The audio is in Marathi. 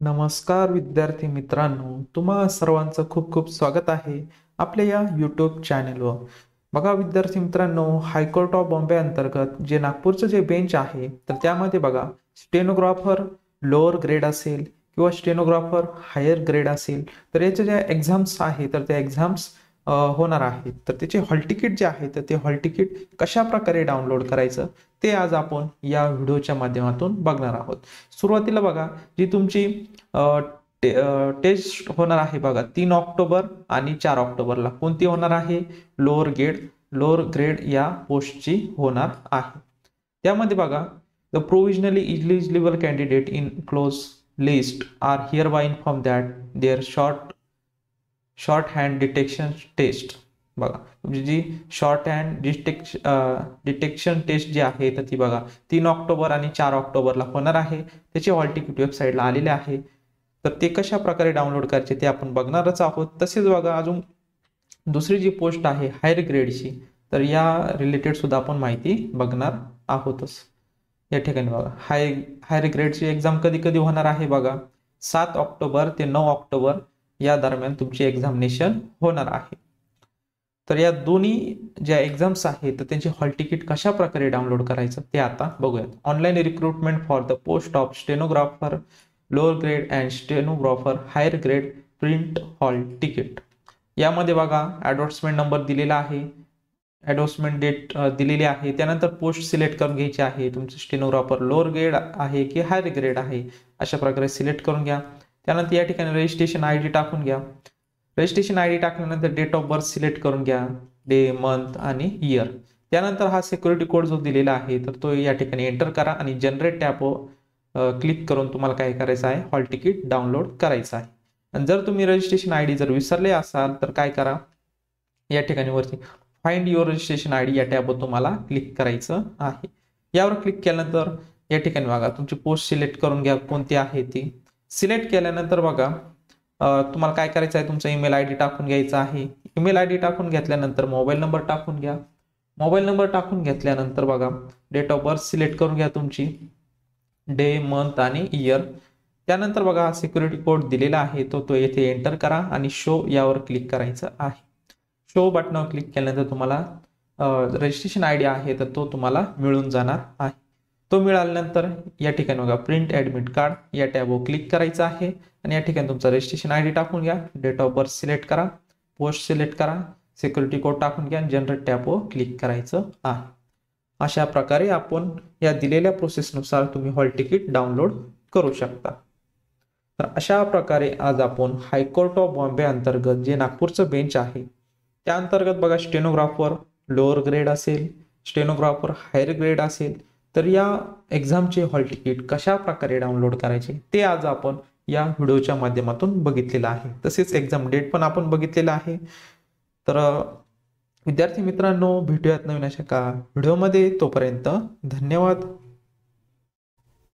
नमस्कार विद्यार्थी मित्रांनो, तुम्हा सर्वांचं खूप खूप स्वागत आहे आपल्या या यूट्यूब चॅनेलवर. बघा विद्यार्थी मित्रांनो, हायकोर्ट ऑफ बॉम्बे अंतर्गत जे नागपूरचं जे बेंच आहे तर त्यामध्ये बघा स्टेनोग्राफर लोअर ग्रेड असेल किंवा स्टेनोग्राफर हायर ग्रेड असेल तर याच्या ज्या एक्झाम्स आहे तर त्या एक्झाम्स होणार आहेत. तर त्याचे हॉल तिकीट जे आहे तर ते हॉल तिकीट कशा प्रकारे डाउनलोड करायचं ते आज आपण या व्हिडिओच्या माध्यमातून बघणार आहोत. सुरुवातीला बघा जी तुमची टेस्ट होणार आहे बघा 3 ऑक्टोबर आणि 4 ऑक्टोबरला कोणती होणार आहे लोअर ग्रेड या पोस्टची होणार आहे. त्यामध्ये बघा the provisionally eligible candidate in close list are hereby inform that there shorthand detection test. बघा तुमची जी शॉर्ट हँड डिटेक्शन टेस्ट जी आहे तर ती बघा 3 ऑक्टोबर आणि 4 ऑक्टोबरला होणार आहे. त्याचे हॉल तिकीट वेबसाईटला आलेले आहे. तर ते कशा प्रकारे डाउनलोड करायचे ते आपण बघणारच आहोत. तसेच बघा अजून दुसरी जी पोस्ट आहे हायर ग्रेडची तर या रिलेटेड सुद्धा आपण माहिती बघणार आहोतच. या ठिकाणी बघा हायर ग्रेडची एक्झाम कधी कधी होणार आहे बघा 7 ऑक्टोबर ते 9 ऑक्टोबर या दरम्यान तुमची एक्झामिनेशन होणार आहे. तर या दोन्ही ज्या एक्झाम्स आहेत तर त्यांची हॉल तिकीट कशा प्रकारे डाउनलोड करायचं ते आता बघूयात. Online recruitment for the post of stenographer lower grade and stenographer higher grade print hall ticket. यामध्ये बघा ॲडव्हर्टाइजमेंट नंबर दिलेला आहे, ॲडव्हर्टाइजमेंट डेट दिलेली आहे. त्यानंतर पोस्ट सिलेक्ट करून घ्यायची आहे. तुमचं स्टेनोग्राफर लोअर ग्रेड आहे की हायर ग्रेड आहे अशा प्रकारे सिलेक्ट करून घ्या. त्यानंतर या ठिकाणी रजिस्ट्रेशन आय डी टाकून घ्या. रजिस्ट्रेशन आय डी टाकल्यानंतर डेट ऑफ बर्थ सिलेक्ट करून घ्या, डे मंथ आणि इयर. त्यानंतर हा सिक्युरिटी कोड जो दिलेला आहे तर तो या ठिकाणी एंटर करा आणि जनरेट टॅबवर क्लिक करून तुम्हाला काय करायचं आहे हॉल तिकीट डाउनलोड करायचं आहे. आणि जर तुम्ही रजिस्ट्रेशन आय डी जर विसरले असाल तर काय करा, या ठिकाणी वरती find your registration I D या टॅबवर तुम्हाला क्लिक करायचं आहे. यावर क्लिक केल्यानंतर या ठिकाणी बघा तुमची पोस्ट सिलेक्ट करून घ्या कोणती आहे ती. सिलेक्ट केल्यानंतर बघा तुम्हाला काय करायचं आहे, तुमचा ईमेल आय डी टाकून घ्यायचा आहे. ईमेल आय डी टाकून घेतल्यानंतर मोबाईल नंबर टाकून घ्या. मोबाईल नंबर टाकून घेतल्यानंतर बघा डेट ऑफ बर्थ सिलेक्ट करून घ्या तुमची, डे मंथ आणि इयर. त्यानंतर बघा सिक्युरिटी कोड दिलेला आहे तो येथे एंटर करा आणि शो यावर क्लिक करायचं आहे. शो बटनावर क्लिक केल्यानंतर तुम्हाला रजिस्ट्रेशन आय डी आहे तर तो तुम्हाला मिळून जाणार आहे. तो मिळाल्यानंतर या ठिकाणी बघा प्रिंट ॲडमिट कार्ड या टॅबवर क्लिक करायचं आहे आणि या ठिकाणी तुमचा रजिस्ट्रेशन आय डी टाकून घ्या, डेट ऑफ बर्थ सिलेक्ट करा, पोस्ट सिलेक्ट करा, सिक्युरिटी कोड टाकून घ्या, जनरेट टॅबवर क्लिक करायचं आहे. अशा प्रकारे आपण या दिलेल्या प्रोसेसनुसार तुम्ही हॉल तिकीट डाउनलोड करू शकता. तर अशा प्रकारे आज आपण हायकोर्ट ऑफ बॉम्बे अंतर्गत जे नागपूरचं बेंच आहे त्या अंतर्गत बघा स्टेनोग्राफर लोअर ग्रेड असेल, स्टेनोग्राफर हायर ग्रेड असेल तर या एक्झामचे हॉल तिकीट कशा प्रकारे डाउनलोड करायचे ते आज आपण या व्हिडिओच्या माध्यमातून बघितलेलं आहे. तसेच एक्झाम डेट पण आपण बघितलेलं आहे. तर विद्यार्थी मित्रांनो, भेटूयात नवीन अशा का व्हिडिओमध्ये. तोपर्यंत धन्यवाद.